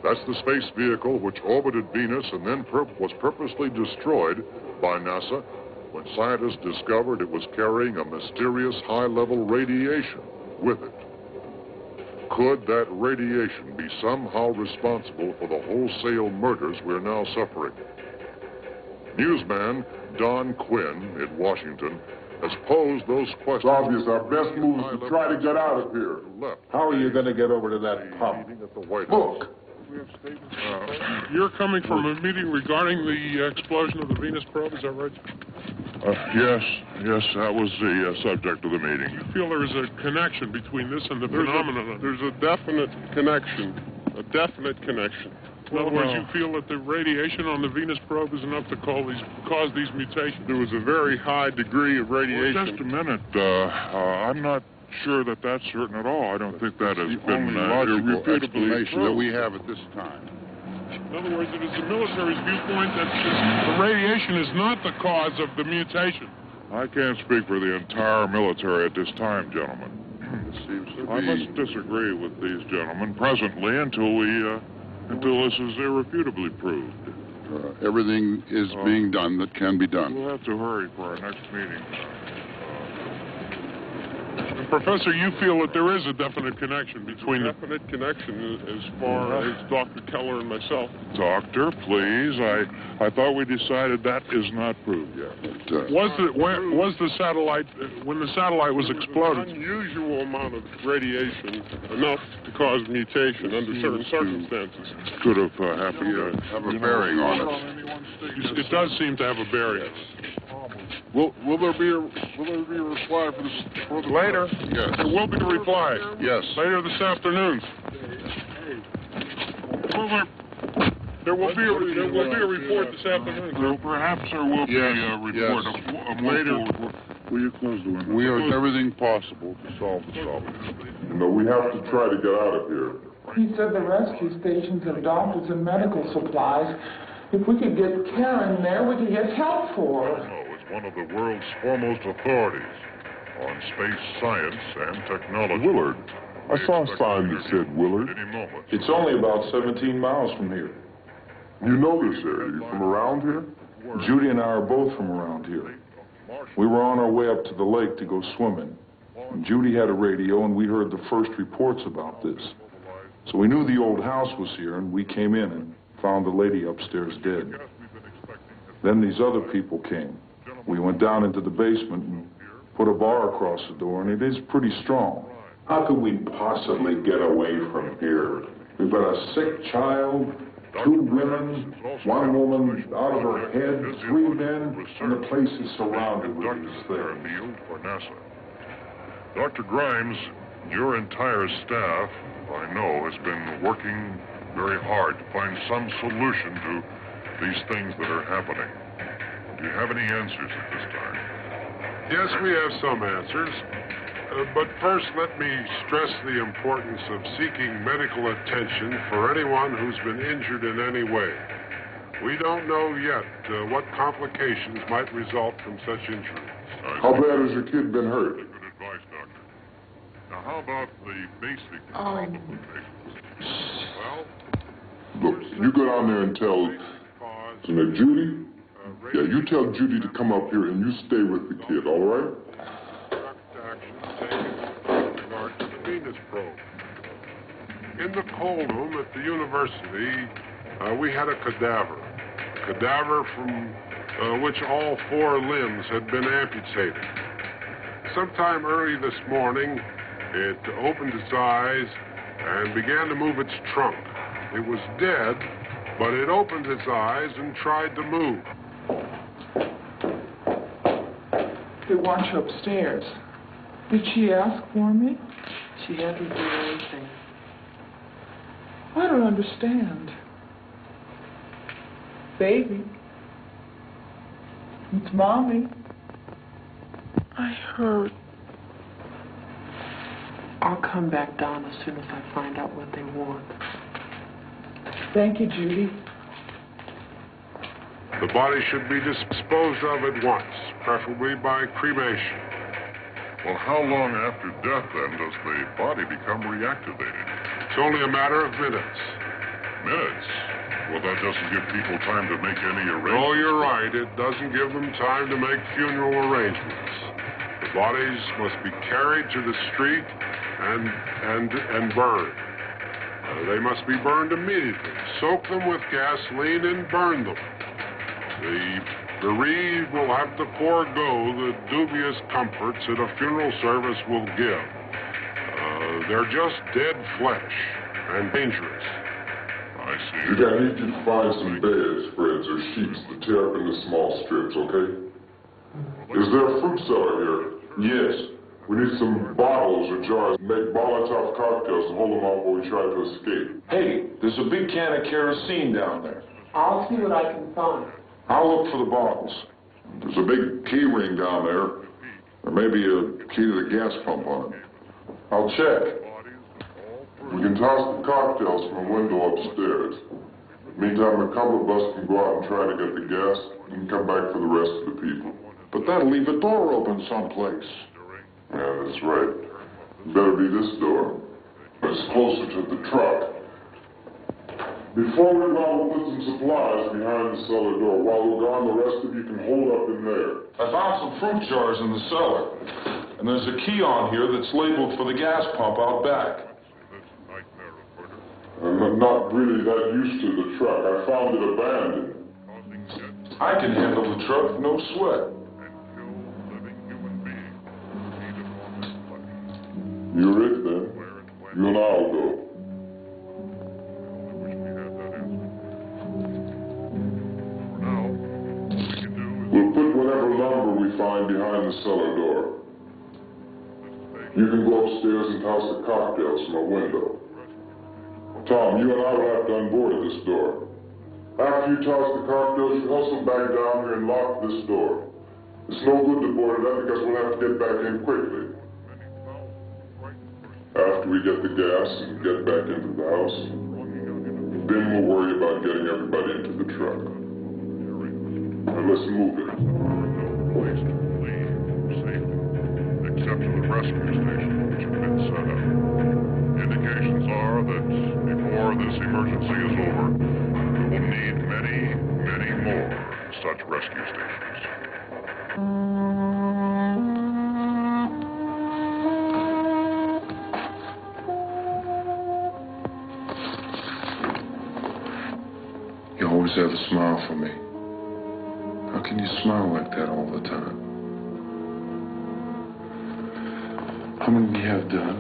Speaker 3: That's the space vehicle which orbited Venus and then was purposely destroyed by NASA when scientists discovered it was carrying a mysterious high-level radiation with it. Could that radiation be somehow responsible for the wholesale murders we're now suffering? Newsman Don Quinn in Washington has posed those questions.
Speaker 4: It's obvious our best move is to try to get out of here.
Speaker 5: How are you going to get over to that pump?
Speaker 3: At the White House.
Speaker 4: Look.
Speaker 6: You're coming from a meeting regarding the explosion of the Venus probe, is that right?
Speaker 3: Yes, that was the subject of the meeting.
Speaker 6: You feel there is a connection between this and the phenomenon?
Speaker 2: There's a definite connection. A definite connection.
Speaker 6: In other words, you feel that the radiation on the Venus probe is enough to cause these mutations?
Speaker 2: There was a very high degree of radiation.
Speaker 3: Well, just a minute. I'm not
Speaker 6: sure that that's certain at all. I don't think that has
Speaker 7: the
Speaker 6: been
Speaker 7: only logical
Speaker 6: irrefutably
Speaker 7: explanation that
Speaker 6: proved.
Speaker 7: we have at this time.
Speaker 6: In other words, it is the military's viewpoint that the radiation is not the cause of the mutation. I can't speak for the entire military at this time, gentlemen. I must disagree with these gentlemen presently until this is irrefutably proved.
Speaker 7: Everything is being done that can be done.
Speaker 6: We'll have to hurry for our next meeting. And Professor, you feel that there is a definite connection between
Speaker 2: Definite connection as far as Dr. Keller and myself.
Speaker 6: Doctor, please. I thought we decided that is not proved yet. Was the satellite when the satellite was exploded?
Speaker 2: An unusual amount of radiation, enough to cause mutation under certain circumstances.
Speaker 6: Could have happened.
Speaker 7: Have a bearing on it.
Speaker 6: It does seem to have a bearing.
Speaker 2: Will there be a reply for this for the
Speaker 6: Later.
Speaker 7: Yes.
Speaker 6: There will be a reply.
Speaker 7: Yes.
Speaker 6: Later this afternoon. There will be a report this afternoon. Perhaps there will be a report. Later.
Speaker 7: Will you close the window? We are doing everything possible to solve the problem.
Speaker 4: You know, we have to try to get out of here.
Speaker 1: He said the rescue stations have doctors and medical supplies. If we could get care in there, we could get help for her.
Speaker 3: Is one of the world's foremost authorities on space science and technology.
Speaker 4: Willard. I saw a sign that said Willard.
Speaker 3: Any moment.
Speaker 5: It's only about 17 miles from here.
Speaker 4: You know this area. You from around here?
Speaker 5: Judy and I are both from around here. We were on our way up to the lake to go swimming. And Judy had a radio, and we heard the first reports about this. So we knew the old house was here, and we came in and found the lady upstairs dead. Then these other people came. We went down into the basement and put a bar across the door, and it is pretty strong.
Speaker 8: How could we possibly get away from here?
Speaker 5: We've got a sick child, 2 women, 1 woman out of her head, 3 men, and the place is surrounded with these things.
Speaker 3: For NASA. Dr. Grimes, your entire staff, I know, has been working very hard to find some solution to these things that are happening. Do you have any answers at this time?
Speaker 2: Yes, we have some answers. But first, let me stress the importance of seeking medical attention for anyone who's been injured in any way. We don't know yet what complications might result from such injury.
Speaker 4: How bad has your kid been hurt?
Speaker 3: Good advice, Doctor. Now, how about the basic complications? Well,
Speaker 4: Look, you go down there and tell Judy. Yeah, you tell Judy to come up here and you stay with the kid, all right?
Speaker 2: Venus probe. In the cold room at the university, we had a cadaver from which all 4 limbs had been amputated. Sometime early this morning, it opened its eyes and began to move its trunk. It was dead, but it opened its eyes and tried to move.
Speaker 1: They want you upstairs. Did she ask for me?
Speaker 9: She hasn't done anything.
Speaker 1: I don't understand. Baby. It's Mommy.
Speaker 9: I heard. I'll come back down as soon as I find out what they want.
Speaker 1: Thank you, Judy.
Speaker 2: The body should be disposed of at once, preferably by cremation.
Speaker 3: Well, how long after death, then, does the body become reactivated?
Speaker 2: It's only a matter of minutes.
Speaker 3: Minutes? Well, that doesn't give people time to make any arrangements.
Speaker 2: Oh, you're right. It doesn't give them time to make funeral arrangements. The bodies must be carried to the street and burned. They must be burned immediately. Soak them with gasoline and burn them. The bereaved will have to forego the dubious comforts that a funeral service will give. They're just dead flesh and dangerous.
Speaker 3: I see.
Speaker 4: Judy, I need you to find some bedspreads or sheets to tear up into small strips, okay? Is there a fruit cellar here?
Speaker 5: Yes.
Speaker 4: We need some bottles or jars. Make Molotov cocktails and hold them out while we try to escape.
Speaker 5: Hey, there's a big can of kerosene down there.
Speaker 9: I'll see what I can find.
Speaker 5: I'll look for the bottles.
Speaker 4: There's a big key ring down there. There may be a key to the gas pump on it. I'll check. We can toss the cocktails from a window upstairs. Meantime, a couple of us can go out and try to get the gas and come back for the rest of the people.
Speaker 5: But that'll leave a door open someplace.
Speaker 4: Yeah, that's right. Better be this door. It's closer to the truck. Before we go, we'll put some supplies behind the cellar door. While we're gone, the rest of you can hold up in there.
Speaker 5: I found some fruit jars in the cellar. And there's a key on here that's labeled for the gas pump out back.
Speaker 4: I'm not really that used to the truck. I found it abandoned.
Speaker 5: I can handle the truck, no sweat.
Speaker 4: You're it then. You and I'll go. We'll put whatever lumber we find behind the cellar door. You can go upstairs and toss the cocktails from a window. Tom, you and I will have to unboard this door. After you toss the cocktails, you hustle back down here and lock this door. It's no good to board it up because we'll have to get back in quickly. After we get the gas and get back into the house, then we'll worry about getting everybody into the truck. Now let's move it.
Speaker 3: Place to leave safely, except for the rescue station, which has been set up. Indications are that before this emergency is over, we will need many, many more such rescue stations.
Speaker 8: You always have a smile for me. How can you smile like that all the time? How many do you have done?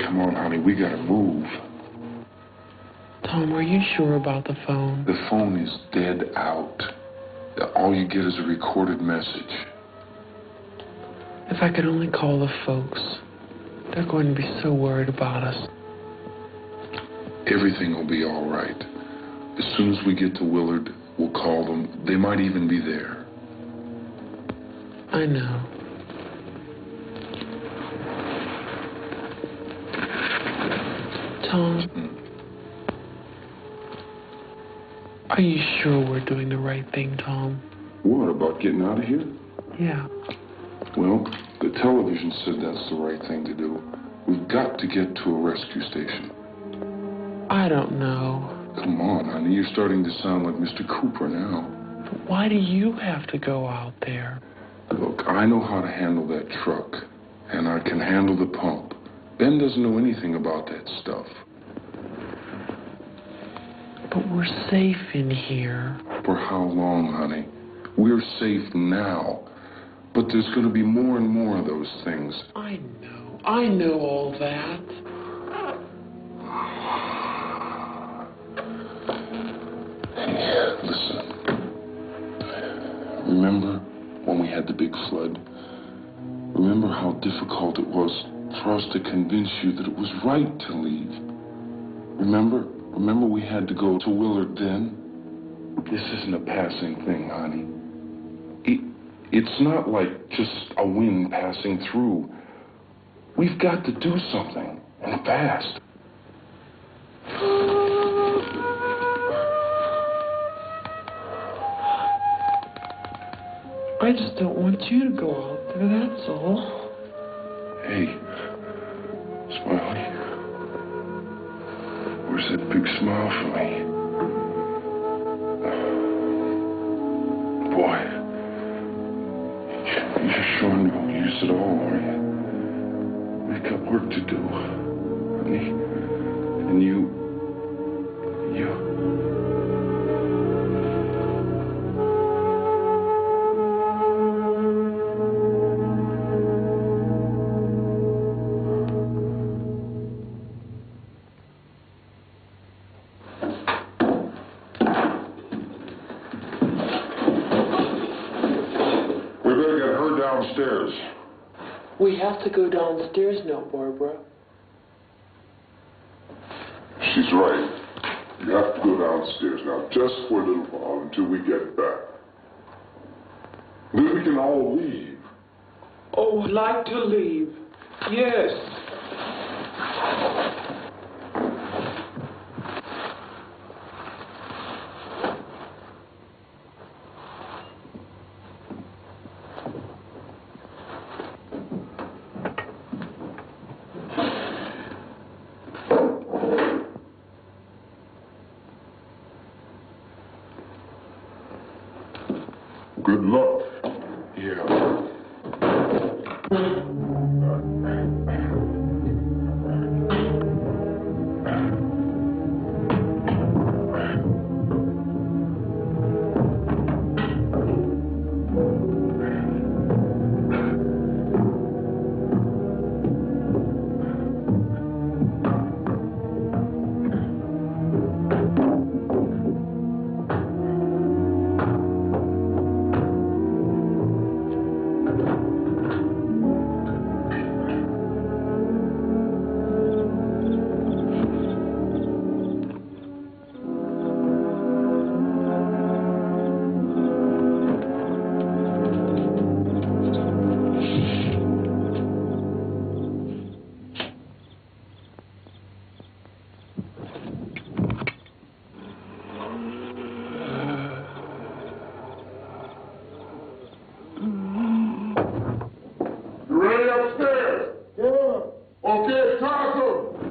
Speaker 8: Come on, honey, we gotta move.
Speaker 9: Tom, are you sure about the phone?
Speaker 8: The phone is dead out. All you get is a recorded message.
Speaker 9: If I could only call the folks. They're going to be so worried about us.
Speaker 8: Everything will be all right. As soon as we get to Willard, we'll call them. They might even be there.
Speaker 9: I know. Tom, are you sure we're doing the right thing, Tom?
Speaker 8: What, about getting out of here?
Speaker 9: Yeah.
Speaker 8: Well, the television said that's the right thing to do. We've got to get to a rescue station.
Speaker 9: I don't know.
Speaker 8: Come on, honey, you're starting to sound like Mr. Cooper now.
Speaker 9: But why do you have to go out there?
Speaker 8: Look, I know how to handle that truck, and I can handle the pump. Ben doesn't know anything about that stuff.
Speaker 9: But we're safe in here.
Speaker 8: For how long, honey? We're safe now. But there's going to be more and more of those things.
Speaker 9: I know all that.
Speaker 8: Hey, listen. Remember when we had the big flood? Remember how difficult it was for us to convince you that it was right to leave? Remember we had to go to Willard then? This isn't a passing thing, honey. It's not like just a wind passing through. We've got to do something, and fast.
Speaker 9: I just don't want you to go out there, that's all.
Speaker 8: Hey, Smiley. Where's that big smile for me? Boy, you're sure no use at all, are you? We've got work to do, honey. And you... Downstairs.
Speaker 9: We have to go downstairs now, Barbara.
Speaker 4: She's right. You have to go downstairs now, just for a little while until we get back.
Speaker 5: Then we can all leave.
Speaker 1: Oh, like to leave. Yes.
Speaker 5: Good luck.
Speaker 8: Yeah.
Speaker 5: You ready upstairs? Yeah. Okay, toss 'em.